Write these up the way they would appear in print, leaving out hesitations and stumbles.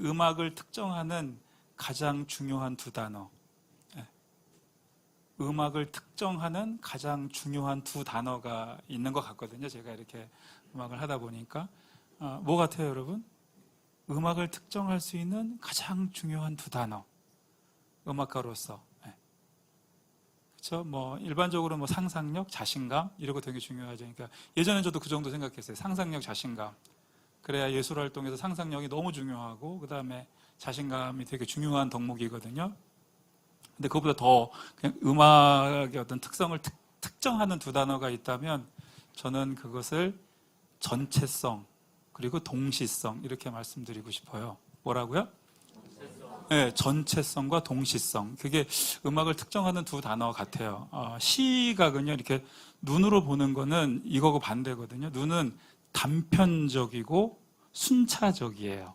음악을 특정하는 가장 중요한 두 단어. 음악을 특정하는 가장 중요한 두 단어가 있는 것 같거든요. 제가 이렇게 음악을 하다 보니까. 뭐 같아요, 여러분? 음악을 특정할 수 있는 가장 중요한 두 단어. 음악가로서. 그렇죠? 뭐 일반적으로 뭐 상상력, 자신감 이런 거 되게 중요하죠. 그러니까 예전에 저도 그 정도 생각했어요. 상상력, 자신감. 그래야 예술 활동에서 상상력이 너무 중요하고 그다음에 자신감이 되게 중요한 덕목이거든요. 근데 그것보다 더 그냥 음악의 어떤 특성을 특정하는 두 단어가 있다면 저는 그것을 전체성 그리고 동시성 이렇게 말씀드리고 싶어요. 뭐라고요? 네, 전체성과 동시성. 그게 음악을 특정하는 두 단어 같아요. 시각은요, 이렇게 눈으로 보는 거는 이거고 반대거든요. 눈은 단편적이고 순차적이에요.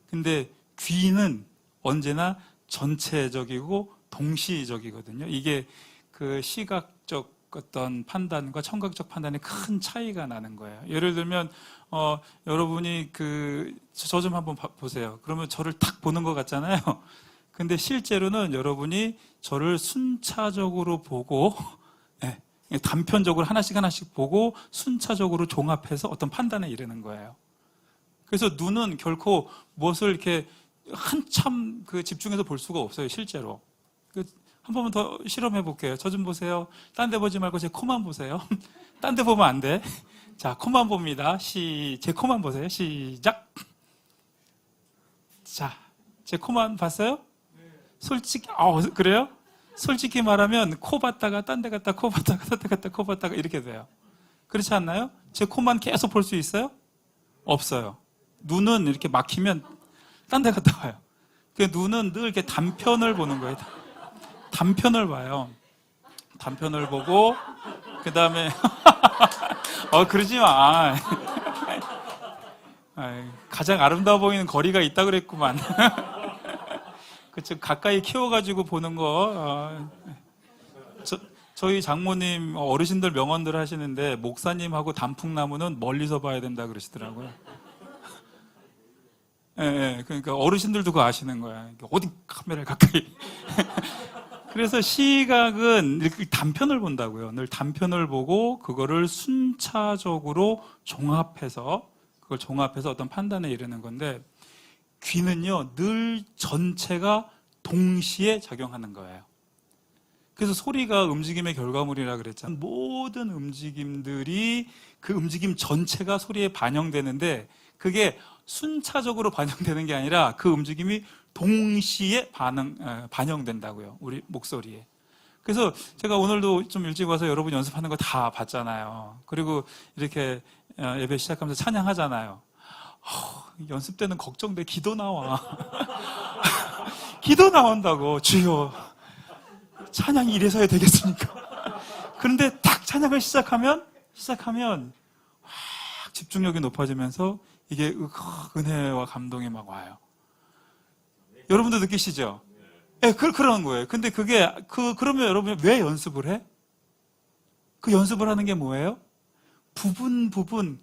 근데 귀는 언제나 전체적이고 동시적이거든요. 이게 그 시각적 어떤 판단과 청각적 판단에 큰 차이가 나는 거예요. 예를 들면 여러분이 저 좀 한번 보세요. 그러면 저를 탁 보는 것 같잖아요. 근데 실제로는 여러분이 저를 순차적으로 보고 네, 단편적으로 하나씩 보고 순차적으로 종합해서 어떤 판단에 이르는 거예요. 그래서 눈은 결코 무엇을 이렇게 한참 집중해서 볼 수가 없어요, 실제로. 한 번만 더 실험해 볼게요. 저 좀 보세요. 딴 데 보지 말고 제 코만 보세요. 딴 데 보면 안 돼. 자, 코만 봅니다. 제 코만 보세요. 시작. 자, 제 코만 봤어요? 솔직히, 그래요? 솔직히 말하면 코 봤다가 딴 데 갔다 코 봤다가 딴 데 갔다 코 봤다가 이렇게 돼요. 그렇지 않나요? 제 코만 계속 볼 수 있어요? 없어요. 눈은 이렇게 막히면 딴 데 갔다 와요. 눈은 늘 이렇게 단편을 보는 거예요. 단편을 봐요. 단편을 보고 그 다음에 그러지 마. 가장 아름다워 보이는 거리가 있다 그랬구만. 그쵸, 가까이 키워가지고 보는 거. 저희 장모님 어르신들 명언들 하시는데 목사님하고 단풍나무는 멀리서 봐야 된다 그러시더라고요. 그러니까 어르신들도 그거 아시는 거야. 어디 카메라를 가까이. 그래서 시각은 이렇게 단편을 본다고요. 늘 단편을 보고 그거를 순차적으로 종합해서 어떤 판단에 이르는 건데 귀는요 늘 전체가 동시에 작용하는 거예요. 그래서 소리가 움직임의 결과물이라 그랬잖아요. 모든 움직임들이 그 움직임 전체가 소리에 반영되는데 그게 순차적으로 반영되는 게 아니라 그 움직임이 동시에 반영된다고요. 우리 목소리에. 그래서 제가 오늘도 좀 일찍 와서 여러분 연습하는 거 다 봤잖아요. 그리고 이렇게 예배 시작하면서 찬양하잖아요. 연습 때는 걱정돼. 기도 나와. 기도 나온다고. 주여, 찬양이 이래서야 되겠습니까? 그런데 딱 찬양을 시작하면 확 집중력이 높아지면서 이게 은혜와 감동이 막 와요. 여러분도 느끼시죠? 네, 그런 거예요. 근데 그러면 여러분이 왜 연습을 해? 그 연습을 하는 게 뭐예요? 부분,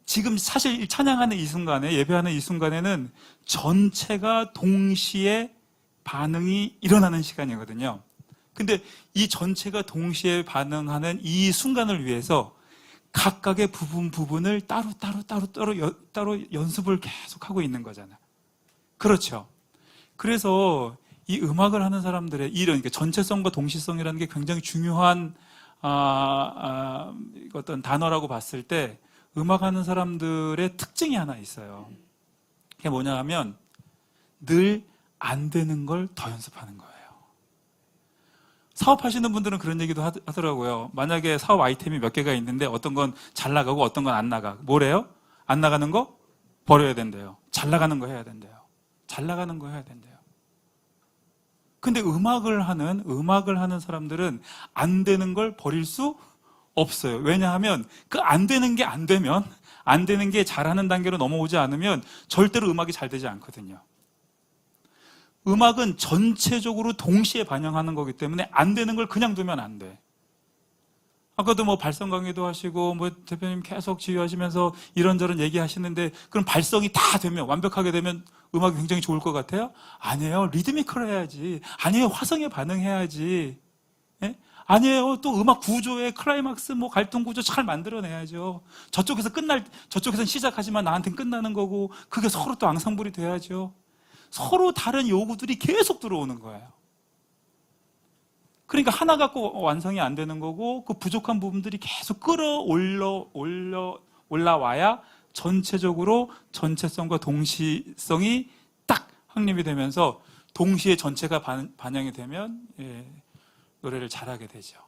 지금 사실 찬양하는 이 순간에, 예배하는 이 순간에는 전체가 동시에 반응이 일어나는 시간이거든요. 근데 이 전체가 동시에 반응하는 이 순간을 위해서 각각의 부분을 따로 연습을 계속 하고 있는 거잖아요. 그렇죠. 그래서 이 음악을 하는 사람들의 이런 전체성과 동시성이라는 게 굉장히 중요한 어떤 단어라고 봤을 때 음악하는 사람들의 특징이 하나 있어요. 그게 뭐냐 하면 늘 안 되는 걸 더 연습하는 거예요. 사업하시는 분들은 그런 얘기도 하더라고요. 만약에 사업 아이템이 몇 개가 있는데 어떤 건 잘 나가고 어떤 건 안 나가. 뭐래요? 안 나가는 거 버려야 된대요. 잘 나가는 거 해야 된대요. 잘 나가는 거 해야 된대요. 근데 음악을 하는 사람들은 안 되는 걸 버릴 수 없어요. 왜냐하면 그 안 되는 게 안 되면, 안 되는 게 잘하는 단계로 넘어오지 않으면 절대로 음악이 잘 되지 않거든요. 음악은 전체적으로 동시에 반영하는 거기 때문에 안 되는 걸 그냥 두면 안 돼. 아까도 뭐 발성 강의도 하시고 뭐 대표님 계속 지휘하시면서 이런저런 얘기하시는데 그럼 발성이 다 되면 완벽하게 되면 음악이 굉장히 좋을 것 같아요? 아니에요. 리드미컬 해야지. 아니에요. 화성에 반응해야지. 예? 아니에요. 또 음악 구조에 클라이막스 뭐 갈등 구조 잘 만들어내야죠. 저쪽에서는 시작하지만 나한테는 끝나는 거고 그게 서로 또 앙상블이 돼야죠. 서로 다른 요구들이 계속 들어오는 거예요. 그러니까 하나 갖고 완성이 안 되는 거고 그 부족한 부분들이 계속 올라와야 전체적으로 전체성과 동시성이 딱 확립이 되면서 동시에 전체가 반영이 되면 노래를 잘하게 되죠.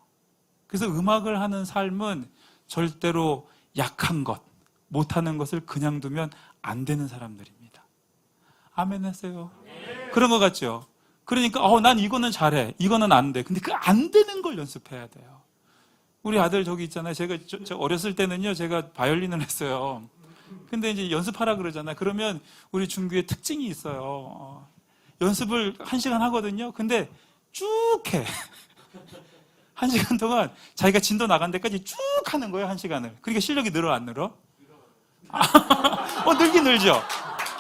그래서 음악을 하는 삶은 절대로 약한 것, 못하는 것을 그냥 두면 안 되는 사람들입니다. 아멘 했어요. 그런 것 같죠? 그러니까 난 이거는 잘해, 이거는 안 돼. 근데 그 안 되는 걸 연습해야 돼요. 우리 아들 저기 있잖아요. 제가 어렸을 때는요, 제가 바이올린을 했어요. 근데 이제 연습하라 그러잖아요. 그러면 우리 중규의 특징이 있어요. 연습을 1시간 하거든요. 근데 쭉 해. 1시간 동안 자기가 진도 나간 데까지 쭉 하는 거예요, 1시간을. 그러니까 실력이 늘어, 안 늘어? 늘긴 늘죠.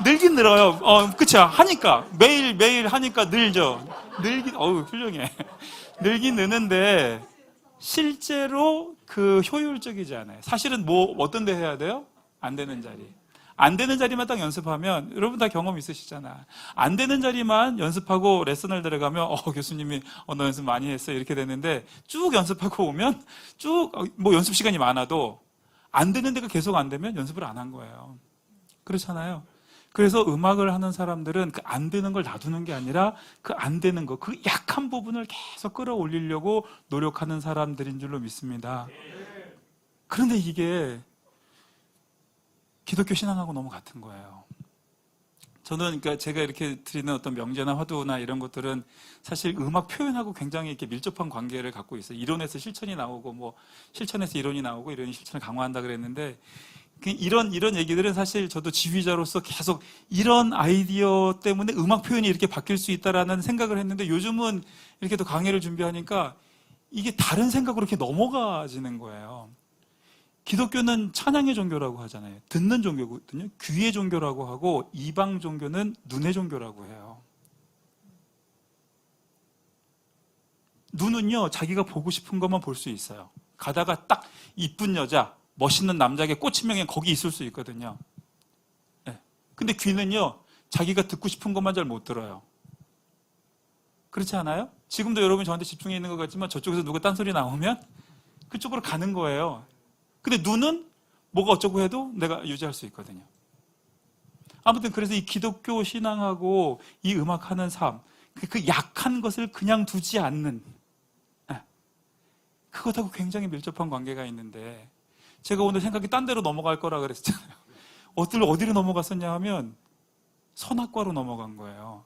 늘긴 늘어요. 그쵸. 하니까. 매일 하니까 늘죠. 훌륭해. 늘긴 느는데, 실제로 그 효율적이지 않아요. 사실은 어떤 데 해야 돼요? 안 되는 자리. 안 되는 자리만 딱 연습하면, 여러분 다 경험 있으시잖아. 안 되는 자리만 연습하고 레슨을 들어가면, 교수님이, 너 연습 많이 했어. 이렇게 되는데, 쭉 연습하고 오면, 연습 시간이 많아도, 안 되는 데가 계속 안 되면 연습을 안 한 거예요. 그렇잖아요. 그래서 음악을 하는 사람들은 그 안 되는 걸 놔두는 게 아니라 그 안 되는 거, 그 약한 부분을 계속 끌어올리려고 노력하는 사람들인 줄로 믿습니다. 그런데 이게 기독교 신앙하고 너무 같은 거예요. 저는 그러니까 제가 이렇게 드리는 어떤 명제나 화두나 이런 것들은 사실 음악 표현하고 굉장히 이렇게 밀접한 관계를 갖고 있어요. 이론에서 실천이 나오고 실천에서 이론이 나오고 이론이 실천을 강화한다 그랬는데 이런 얘기들은 사실 저도 지휘자로서 계속 이런 아이디어 때문에 음악 표현이 이렇게 바뀔 수 있다라는 생각을 했는데 요즘은 이렇게 또 강의를 준비하니까 이게 다른 생각으로 이렇게 넘어가지는 거예요. 기독교는 찬양의 종교라고 하잖아요. 듣는 종교거든요. 귀의 종교라고 하고 이방 종교는 눈의 종교라고 해요. 눈은요, 자기가 보고 싶은 것만 볼 수 있어요. 가다가 딱 이쁜 여자, 멋있는 남자에게 꽂히면 거기 있을 수 있거든요. 네. 근데 귀는요, 자기가 듣고 싶은 것만 잘 못 들어요. 그렇지 않아요? 지금도 여러분이 저한테 집중해 있는 것 같지만 저쪽에서 누가 딴소리 나오면 그쪽으로 가는 거예요. 근데 눈은 뭐가 어쩌고 해도 내가 유지할 수 있거든요. 아무튼 그래서 이 기독교 신앙하고 이 음악하는 삶, 그 약한 것을 그냥 두지 않는, 그것하고 굉장히 밀접한 관계가 있는데 제가 오늘 생각이 딴 데로 넘어갈 거라 그랬잖아요. 어디로 넘어갔었냐 하면 선악과로 넘어간 거예요.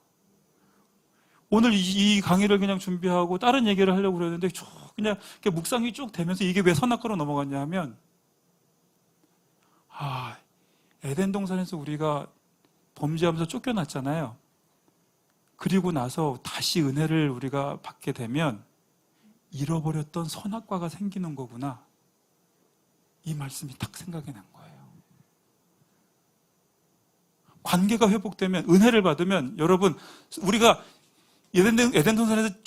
오늘 이 강의를 그냥 준비하고 다른 얘기를 하려고 그랬는데 그냥 묵상이 쭉 되면서 이게 왜 선악과로 넘어갔냐 하면 에덴 동산에서 우리가 범죄하면서 쫓겨났잖아요. 그리고 나서 다시 은혜를 우리가 받게 되면 잃어버렸던 선악과가 생기는 거구나. 이 말씀이 딱 생각이 난 거예요. 관계가 회복되면, 은혜를 받으면, 여러분, 우리가 에덴 동산에서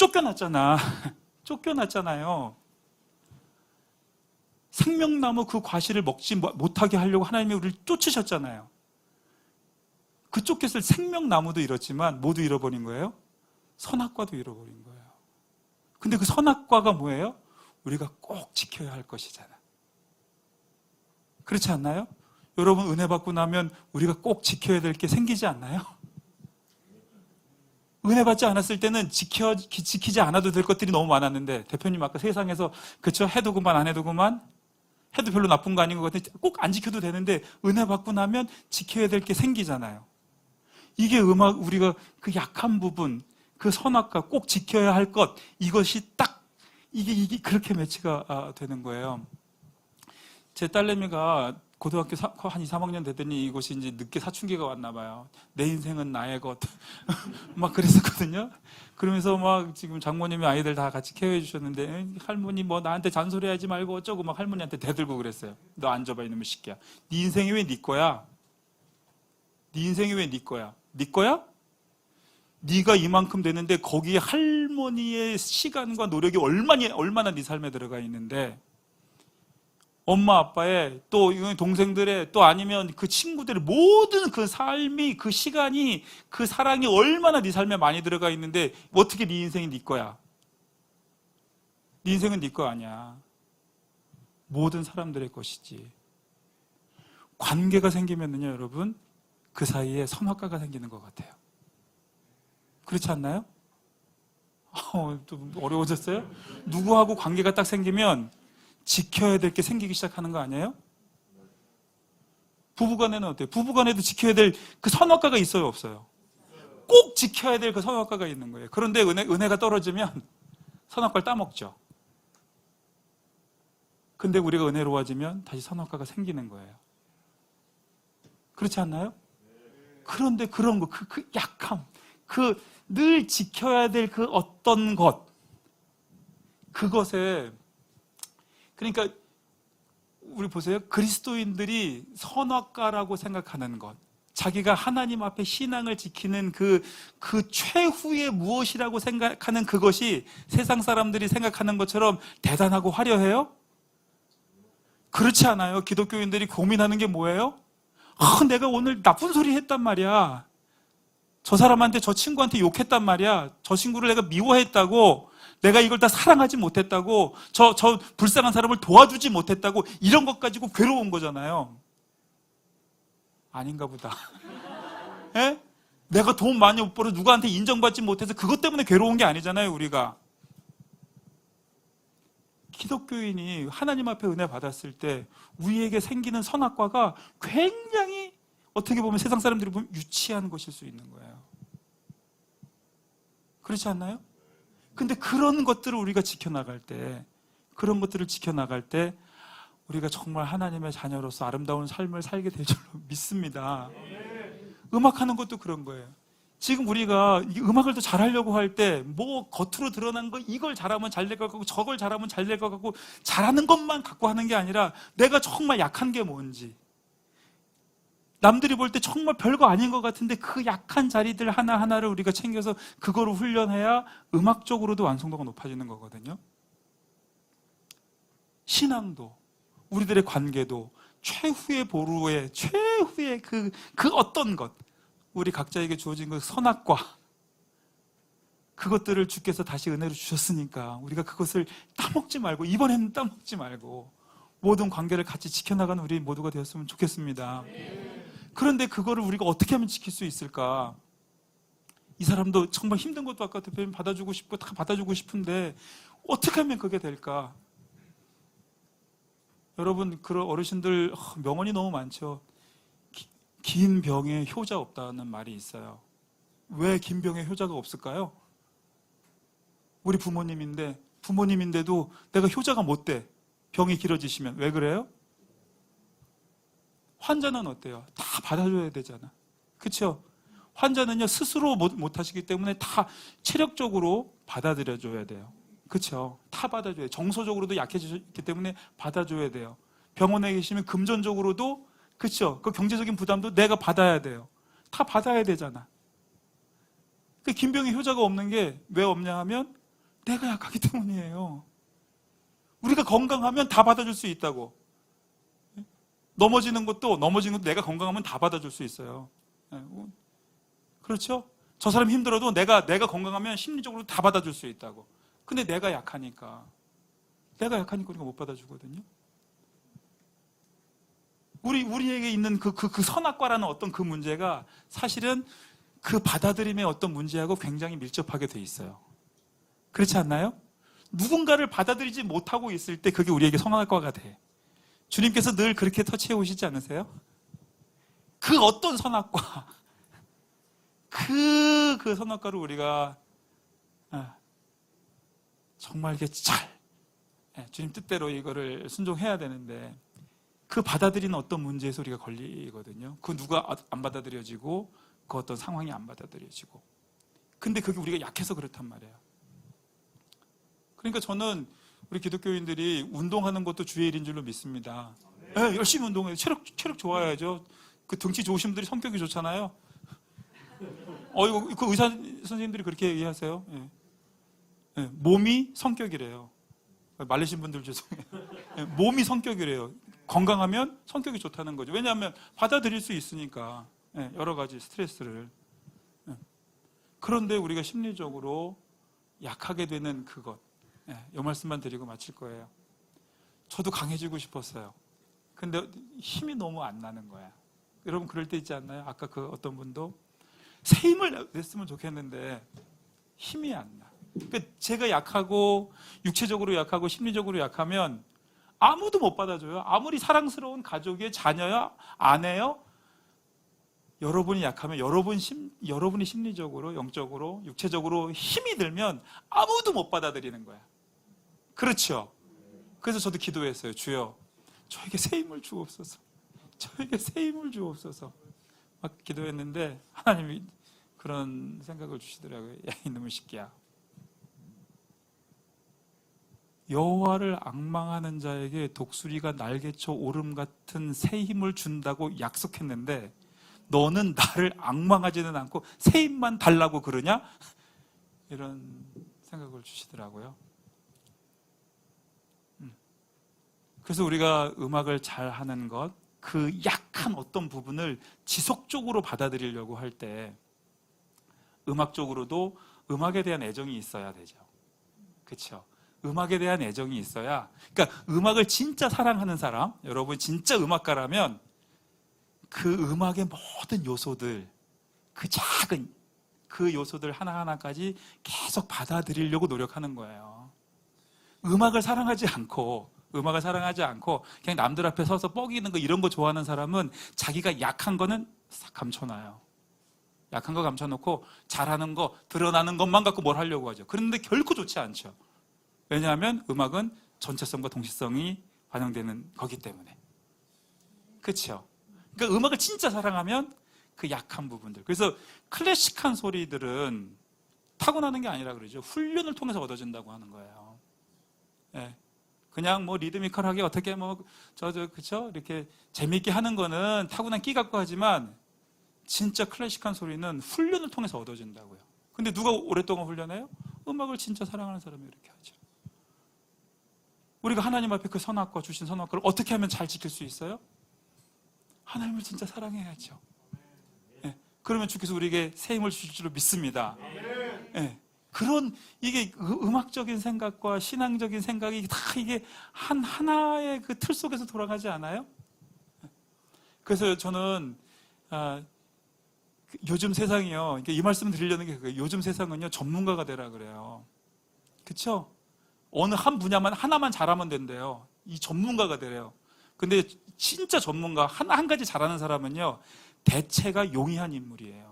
쫓겨났잖아요. 생명나무 그 과실을 먹지 못하게 하려고 하나님이 우리를 쫓으셨잖아요. 그 쫓겼을 생명나무도 잃었지만 모두 잃어버린 거예요? 선악과도 잃어버린 거예요. 근데 그 선악과가 뭐예요? 우리가 꼭 지켜야 할 것이잖아. 그렇지 않나요? 여러분 은혜 받고 나면 우리가 꼭 지켜야 될 게 생기지 않나요? 은혜 받지 않았을 때는 지키지 않아도 될 것들이 너무 많았는데 대표님 아까 세상에서 그쵸? 해도 그만 안 해도 그만 해도 별로 나쁜 거 아닌 것 같은데 꼭 안 지켜도 되는데 은혜 받고 나면 지켜야 될 게 생기잖아요. 이게 우리가 그 약한 부분, 그 선악과 꼭 지켜야 할 것, 이것이 딱 이게 그렇게 매치가 되는 거예요. 제 딸내미가 고등학교 한 2, 3학년 되더니 이곳이 이제 늦게 사춘기가 왔나 봐요. 내 인생은 나의 것. 막 그랬었거든요. 그러면서 막 지금 장모님이 아이들 다 같이 케어해 주셨는데, 할머니 뭐 나한테 잔소리하지 말고 어쩌고 막 할머니한테 대들고 그랬어요. 너 앉아봐 이놈의 새끼야. 네 인생이 왜 네 거야? 네 인생이 왜 네 거야? 네 거야? 네가 이만큼 되는데 거기에 할머니의 시간과 노력이 얼마나 네 삶에 들어가 있는데, 엄마 아빠의 또 동생들의 또 아니면 그 친구들의 모든 그 삶이, 그 시간이, 그 사랑이 얼마나 네 삶에 많이 들어가 있는데 어떻게 네 인생이 네 거야? 네 인생은 네 거 아니야. 모든 사람들의 것이지. 관계가 생기면은요, 여러분, 그 사이에 선악과가 생기는 것 같아요. 그렇지 않나요? 좀 어려워졌어요? 누구하고 관계가 딱 생기면 지켜야 될 게 생기기 시작하는 거 아니에요? 부부간에는 어때요? 부부간에도 지켜야 될 그 선악과가 있어요, 없어요? 꼭 지켜야 될 그 선악과가 있는 거예요. 그런데 은혜가 떨어지면 선악과를 따먹죠. 근데 우리가 은혜로워지면 다시 선악과가 생기는 거예요. 그렇지 않나요? 그런데 그런 거, 그 약함, 그 늘 지켜야 될 그 어떤 것, 그것에, 그러니까 우리 보세요. 그리스도인들이 선악과라고 생각하는 것, 자기가 하나님 앞에 신앙을 지키는 그 최후의 무엇이라고 생각하는 그것이 세상 사람들이 생각하는 것처럼 대단하고 화려해요? 그렇지 않아요. 기독교인들이 고민하는 게 뭐예요? 내가 오늘 나쁜 소리 했단 말이야. 저 사람한테, 저 친구한테 욕했단 말이야. 저 친구를 내가 미워했다고, 내가 이걸 다 사랑하지 못했다고, 저 불쌍한 사람을 도와주지 못했다고, 이런 것 가지고 괴로운 거잖아요. 아닌가 보다. 예? 내가 돈 많이 못 벌어 누구한테 인정받지 못해서 그것 때문에 괴로운 게 아니잖아요, 우리가. 기독교인이 하나님 앞에 은혜 받았을 때 우리에게 생기는 선악과가 굉장히, 어떻게 보면 세상 사람들이 보면 유치한 것일 수 있는 거예요. 그렇지 않나요? 근데 그런 것들을 우리가 지켜나갈 때, 그런 것들을 지켜나갈 때 우리가 정말 하나님의 자녀로서 아름다운 삶을 살게 될 줄로 믿습니다. 음악하는 것도 그런 거예요. 지금 우리가 음악을 더 잘하려고 할 때 뭐 겉으로 드러난 거, 이걸 잘하면 잘 될 것 같고 저걸 잘하면 잘 될 것 같고, 잘하는 것만 갖고 하는 게 아니라 내가 정말 약한 게 뭔지, 남들이 볼 때 정말 별거 아닌 것 같은데 그 약한 자리들 하나하나를 우리가 챙겨서 그거를 훈련해야 음악적으로도 완성도가 높아지는 거거든요. 신앙도, 우리들의 관계도 최후의 보루의 최후의 그 어떤 것, 우리 각자에게 주어진 그 선악과, 그것들을 주께서 다시 은혜로 주셨으니까 우리가 그것을 따먹지 말고, 이번에는 따먹지 말고 모든 관계를 같이 지켜나가는 우리 모두가 되었으면 좋겠습니다. 그런데 그거를 우리가 어떻게 하면 지킬 수 있을까? 이 사람도 정말 힘든 것도 아까 대표님 받아주고 싶고 다 받아주고 싶은데 어떻게 하면 그게 될까? 여러분, 그런 어르신들 명언이 너무 많죠. 긴 병에 효자 없다는 말이 있어요. 왜 긴 병에 효자가 없을까요? 우리 부모님인데도 내가 효자가 못 돼. 병이 길어지시면. 왜 그래요? 환자는 어때요? 다 받아줘야 되잖아. 그렇죠? 환자는요, 스스로 못 하시기 때문에 다 체력적으로 받아들여줘야 돼요. 그렇죠? 다 받아줘야 돼요. 정서적으로도 약해지기 때문에 받아줘야 돼요. 병원에 계시면 금전적으로도, 그렇죠? 그 경제적인 부담도 내가 받아야 돼요. 다 받아야 되잖아. 그 긴병의 효자가 없는 게 왜 없냐 하면 내가 약하기 때문이에요. 우리가 건강하면 다 받아줄 수 있다고. 넘어지는 것도 내가 건강하면 다 받아줄 수 있어요. 그렇죠? 저 사람 힘들어도 내가 건강하면 심리적으로 다 받아줄 수 있다고. 근데 내가 약하니까 우리가 못 받아주거든요. 우리에게 있는 그 선악과라는 어떤 그 문제가 사실은 그 받아들임의 어떤 문제하고 굉장히 밀접하게 돼 있어요. 그렇지 않나요? 누군가를 받아들이지 못하고 있을 때 그게 우리에게 선악과가 돼. 주님께서 늘 그렇게 터치해 오시지 않으세요? 그 어떤 선악과, 그 선악과를 우리가 정말 이렇게 주님 뜻대로 이거를 순종해야 되는데, 그 받아들이는 어떤 문제에서 우리가 걸리거든요. 그 누가 안 받아들여지고 그 어떤 상황이 안 받아들여지고. 근데 그게 우리가 약해서 그렇단 말이에요. 그러니까 저는 우리 기독교인들이 운동하는 것도 주의 일인 줄로 믿습니다. 네, 열심히 운동해요. 체력 좋아야죠. 그 등치 좋으신 분들이 성격이 좋잖아요. 이거 그 의사 선생님들이 그렇게 얘기하세요. 예. 예, 몸이 성격이래요. 말리신 분들 죄송해요. 예, 몸이 성격이래요. 건강하면 성격이 좋다는 거죠. 왜냐하면 받아들일 수 있으니까. 예, 여러 가지 스트레스를. 예. 그런데 우리가 심리적으로 약하게 되는 그것. 예, 이 말씀만 드리고 마칠 거예요. 저도 강해지고 싶었어요. 근데 힘이 너무 안 나는 거야. 여러분 그럴 때 있지 않나요? 아까 그 어떤 분도 새 힘을 냈으면 좋겠는데 힘이 안 나. 그러니까 제가 약하고 육체적으로 약하고 심리적으로 약하면 아무도 못 받아줘요. 아무리 사랑스러운 가족의 자녀야 아내요. 여러분이 약하면 여러분이 심리적으로 영적으로 육체적으로 힘이 들면 아무도 못 받아들이는 거야. 그렇죠? 그래서 저도 기도했어요. 주여 저에게 새 힘을 주옵소서. 저에게 새 힘을 주옵소서. 막 기도했는데 하나님이 그런 생각을 주시더라고요. 야 이놈의 새끼야. 여호와를 앙망하는 자에게 독수리가 날개쳐 오름 같은 새 힘을 준다고 약속했는데 너는 나를 앙망하지는 않고 새 힘만 달라고 그러냐? 이런 생각을 주시더라고요. 그래서 우리가 음악을 잘 하는 것, 그 약한 어떤 부분을 지속적으로 받아들이려고 할 때 음악적으로도 음악에 대한 애정이 있어야 되죠. 그렇죠? 음악에 대한 애정이 있어야, 그러니까 음악을 진짜 사랑하는 사람, 여러분 진짜 음악가라면 그 음악의 모든 요소들, 그 작은 그 요소들 하나하나까지 계속 받아들이려고 노력하는 거예요. 음악을 사랑하지 않고 그냥 남들 앞에 서서 뻐기는 거 이런 거 좋아하는 사람은 자기가 약한 거는 싹 감춰놔요. 약한 거 감춰놓고 잘하는 거, 드러나는 것만 갖고 뭘 하려고 하죠. 그런데 결코 좋지 않죠. 왜냐하면 음악은 전체성과 동시성이 반영되는 거기 때문에. 그렇죠? 그러니까 음악을 진짜 사랑하면 그 약한 부분들. 그래서 클래식한 소리들은 타고나는 게 아니라 그러죠. 훈련을 통해서 얻어진다고 하는 거예요. 네. 그냥 뭐 리드미컬하게 어떻게 그쵸? 이렇게 재미있게 하는 거는 타고난 끼 갖고 하지만 진짜 클래식한 소리는 훈련을 통해서 얻어진다고요. 근데 누가 오랫동안 훈련해요? 음악을 진짜 사랑하는 사람이 이렇게 하죠. 우리가 하나님 앞에 그 선악과 주신 선악과를 어떻게 하면 잘 지킬 수 있어요? 하나님을 진짜 사랑해야죠. 네. 그러면 주께서 우리에게 새 힘을 주실 줄로 믿습니다. 네. 그런 이게 음악적인 생각과 신앙적인 생각이 다 이게 하나의 그 틀 속에서 돌아가지 않아요? 그래서 저는 요즘 세상이요. 이 말씀 드리려는 게 그거예요. 요즘 세상은요 전문가가 되라 그래요. 그렇죠? 어느 한 분야만 하나만 잘하면 된대요. 이 전문가가 되래요. 근데 진짜 전문가 한 가지 잘하는 사람은요 대체가 용이한 인물이에요.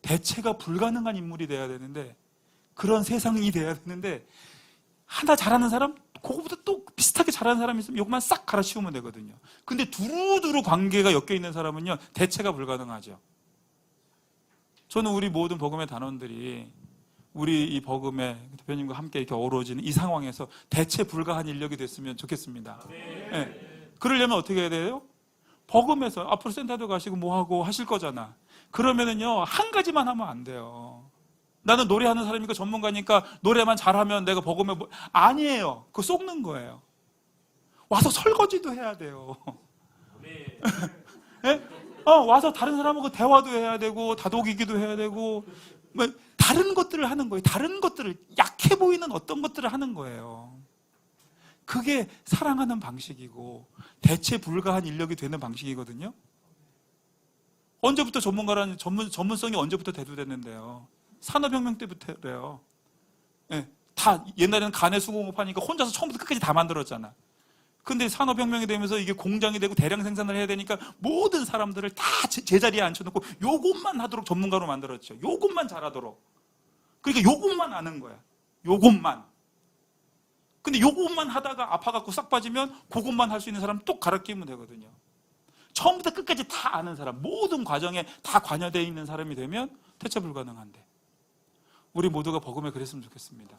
대체가 불가능한 인물이 돼야 되는데 그런 세상이 돼야 되는데 하나 잘하는 사람 그거보다 또 비슷하게 잘하는 사람이 있으면 이것만 싹 갈아치우면 되거든요. 근데 두루두루 관계가 엮여 있는 사람은요 대체가 불가능하죠. 저는 우리 모든 복음의 단원들이 우리 이 복음의 대표님과 함께 이렇게 어우러지는 이 상황에서 대체 불가한 인력이 됐으면 좋겠습니다. 네. 그러려면 어떻게 해야 돼요? 복음에서 앞으로 센터도 가시고 뭐 하고 하실 거잖아. 그러면은요 한 가지만 하면 안 돼요. 나는 노래하는 사람이니까 전문가니까 노래만 잘하면 내가 복음에 아니에요. 그거 속는 거예요. 와서 설거지도 해야 돼요. 네? 와서 다른 사람하고 대화도 해야 되고 다독이기도 해야 되고 뭐 다른 것들을 하는 거예요. 다른 것들을 약해 보이는 어떤 것들을 하는 거예요. 그게 사랑하는 방식이고 대체 불가한 인력이 되는 방식이거든요. 언제부터 전문가라는 전문성이 언제부터 대두됐는데요. 산업혁명 때부터 그래요. 네, 다 옛날에는 간의 수공업하니까 혼자서 처음부터 끝까지 다 만들었잖아. 근데 산업혁명이 되면서 이게 공장이 되고 대량 생산을 해야 되니까 모든 사람들을 다 제자리에 앉혀놓고 요것만 하도록 전문가로 만들었죠. 요것만 잘하도록. 그러니까 요것만 아는 거야. 요것만. 근데 요것만 하다가 아파갖고 싹 빠지면 그것만 할 수 있는 사람 또 갈아 끼우면 되거든요. 처음부터 끝까지 다 아는 사람, 모든 과정에 다 관여되어 있는 사람이 되면 대체 불가능한데, 우리 모두가 복음에 그랬으면 좋겠습니다.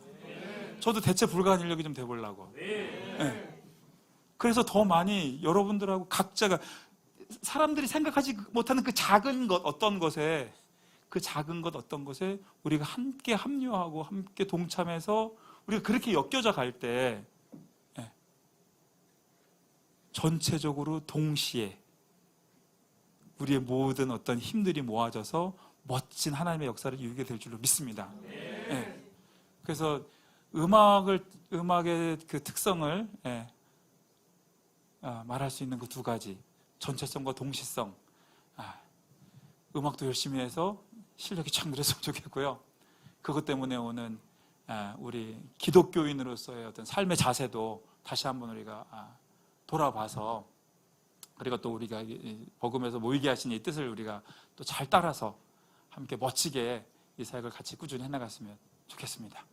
저도 대체 불가한 인력이 좀 돼보려고. 네. 그래서 더 많이 여러분들하고 각자가, 사람들이 생각하지 못하는 그 작은 것 어떤 것에, 그 작은 것 어떤 것에 우리가 함께 합류하고 함께 동참해서 우리가 그렇게 엮여져 갈 때 전체적으로 동시에 우리의 모든 어떤 힘들이 모아져서 멋진 하나님의 역사를 이루게 될 줄로 믿습니다. 네. 그래서 음악의 그 특성을 말할 수 있는 그 두 가지, 전체성과 동시성. 음악도 열심히 해서 실력이 참 늘었으면 좋겠고요. 그것 때문에 오는 우리 기독교인으로서의 어떤 삶의 자세도 다시 한번 우리가 돌아봐서, 그리고 또 우리가 복음에서 모이게 하신 이 뜻을 우리가 또 잘 따라서 함께 멋지게 이 사역을 같이 꾸준히 해나갔으면 좋겠습니다.